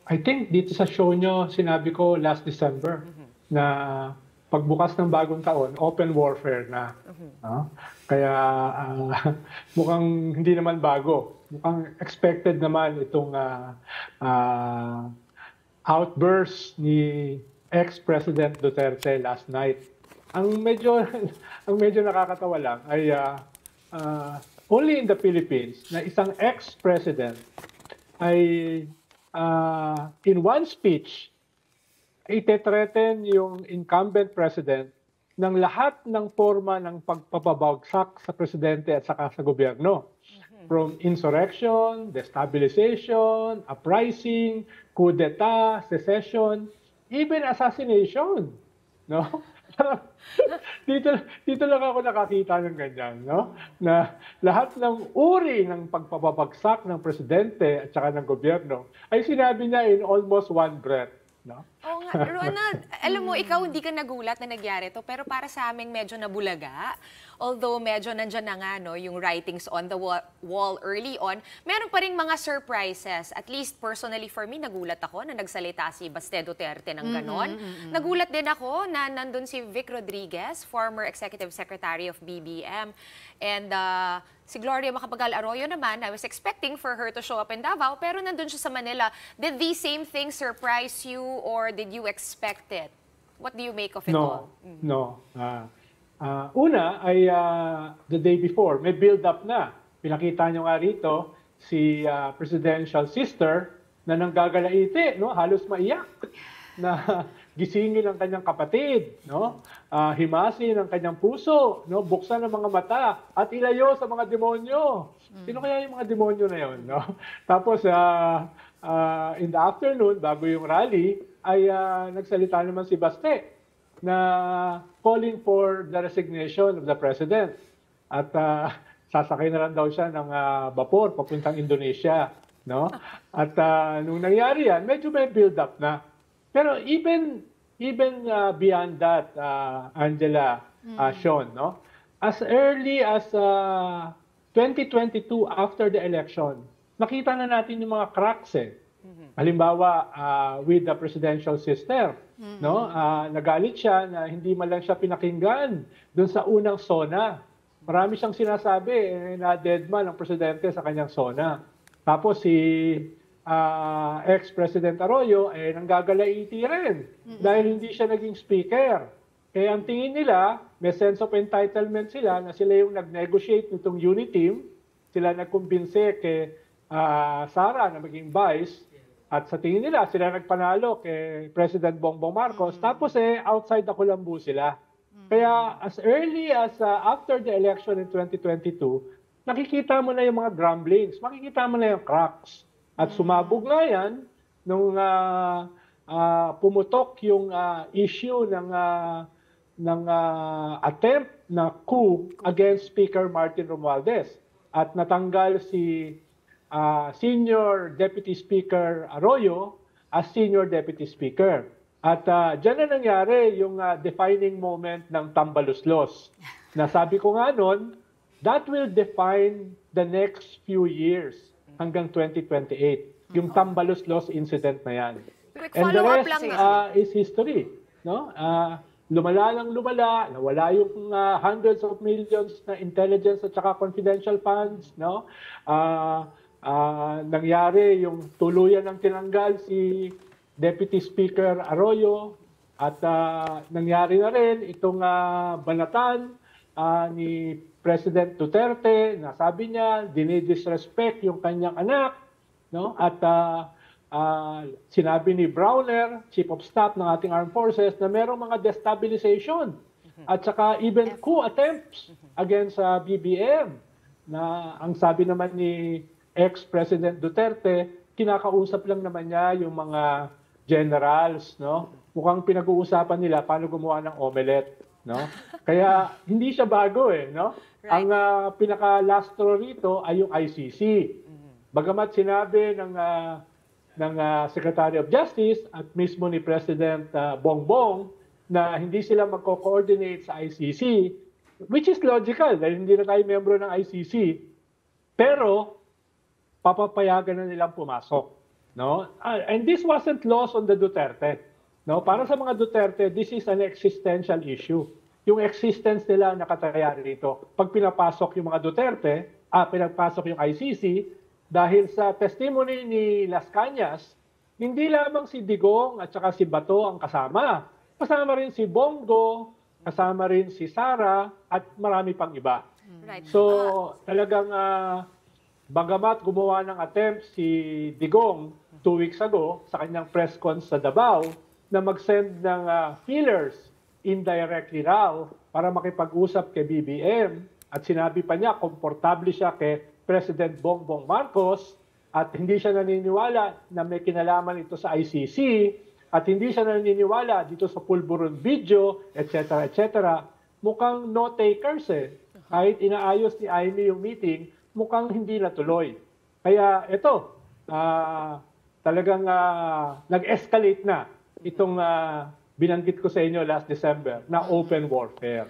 I think dito sa show nyo, sinabi ko last December na pagbukas ng bagong taon, open warfare na. No? Kaya mukhang hindi naman bago. Mukhang expected naman itong ah, outburst ni ex-President Duterte last night. Ang medyo ang medyo nakakatawa lang ay only in the Philippines na isang ex-president ay in one speech, ite-threaten yung incumbent president ng lahat ng forma ng pagpapabagsak sa presidente at saka sa gobyerno. From insurrection, destabilization, uprising, coup d'etat, secession, even assassination. No? dito dito lang ako nakakita ng ganyan, no? Na lahat ng uri ng pagpapabagsak ng presidente at saka ng gobyerno ay sinabi niya in almost one breath, no? Oo nga, Ronald, alam mo, ikaw hindi ka nagulat na nangyari to, pero para sa amin medyo nabulaga. Although medyo nandyan na nga, no, yung writings on the wall early on, meron pa rin mga surprises. At least personally for me, nagulat ako na nagsalita si Baste Duterte ng ganon. Nagulat din ako na nandun si Vic Rodriguez, former Executive Secretary of BBM. And si Gloria Macapagal Arroyo naman, I was expecting for her to show up in Davao, pero nandun siya sa Manila. Did these same things surprise you or did you expect it? What do you make of it all? No. Una ay the day before, may build-up na. Pinakita nyo nga rito si presidential sister na nanggagalaiti, no? Halos maiyak na gisingin ang kanyang kapatid, no? Himasin ang kanyang puso, no? Buksan ang mga mata at ilayo sa mga demonyo. Sino kaya yung mga demonyo na yon, no? Tapos in the afternoon, bago yung rally, ay nagsalita naman si Baste na calling for the resignation of the president. At sasakay na lang daw siya ng vapor papuntang Indonesia, no? At nung nangyari yan, medyo may build up na. Pero even beyond that, Angela, Sean, no? As early as 2022 after the election, nakita na natin yung mga cracks eh. Halimbawa, with the presidential sister, no? Nagalit siya na hindi man lang siya pinakinggan doon sa unang SONA. Marami siyang sinasabi na deadman ang presidente sa kanyang SONA. Tapos si ex-President Arroyo nanggagalaiti rin dahil hindi siya naging speaker. Kaya ang tingin nila, may sense of entitlement sila na sila yung nag-negotiate nitong unity team. Sila nagkumbinse kay Sara na maging vice. At sa tingin nila, sila nagpanalo kay President Bongbong Marcos. Tapos outside the kulambu sila. Kaya as early as after the election in 2022, nakikita mo na yung mga grumblings, makikita mo na yung cracks. At sumabog nga yan nung pumutok yung issue ng attempt na coup against Speaker Martin Romualdez. At natanggal si Senior Deputy Speaker Arroyo as Senior Deputy Speaker. At dyan na nangyari yung defining moment ng tambaluslos. Na sabi ko nga nun, that will define the next few years hanggang 2028. Yung tambaluslos incident na yan. Quick And the follow-up rest lang is history. No? Lumala lang lumala, nawala yung hundreds of millions na intelligence at saka confidential funds. No? Nangyari yung tuluyan ng tinanggal si Deputy Speaker Arroyo at nangyari na rin itong banatan ni President Duterte na sabi niya dinidisrespect yung kanyang anak, no? At sinabi ni Browner, Chief of Staff ng ating Armed Forces, na merong mga destabilization at saka even coup attempts against BBM na ang sabi naman ni ex-President Duterte, kinakausap lang naman niya yung mga generals, no? Mukhang pinag-uusapan nila paano gumawa ng omelette, no? Kaya hindi siya bago no? Right. Ang pinaka-last straw rito ay yung ICC. Bagamat sinabi ng Secretary of Justice at mismo ni President Bongbong na hindi sila magko-coordinate sa ICC, which is logical dahil hindi na tayo membro ng ICC, pero papapayagan na nilang pumasok. no? And this wasn't lost on the Duterte. No, para sa mga Duterte, this is an existential issue. Yung existence nila nakataya rito. Pag pinapasok yung mga Duterte, pinapasok yung ICC, dahil sa testimony ni Las Cañas, hindi lamang si Digong at saka si Bato ang kasama. Kasama rin si Bongo, kasama rin si Sara, at marami pang iba. Right. So, talagang bagamat gumawa ng attempt si Digong 2 weeks ago sa kanyang press con sa Davao na mag-send ng feelers indirectly raw para makipag-usap kay BBM at sinabi pa niya komportable siya kay President Bongbong Marcos at hindi siya naniniwala na may kinalaman ito sa ICC at hindi siya naniniwala dito sa pulburon video, etc. etc. Mukhang no takers eh. Kahit inaayos ni Amy yung meeting, mukhang hindi natuloy. Kaya ito, talagang nag-escalate na itong binanggit ko sa inyo last December na open warfare.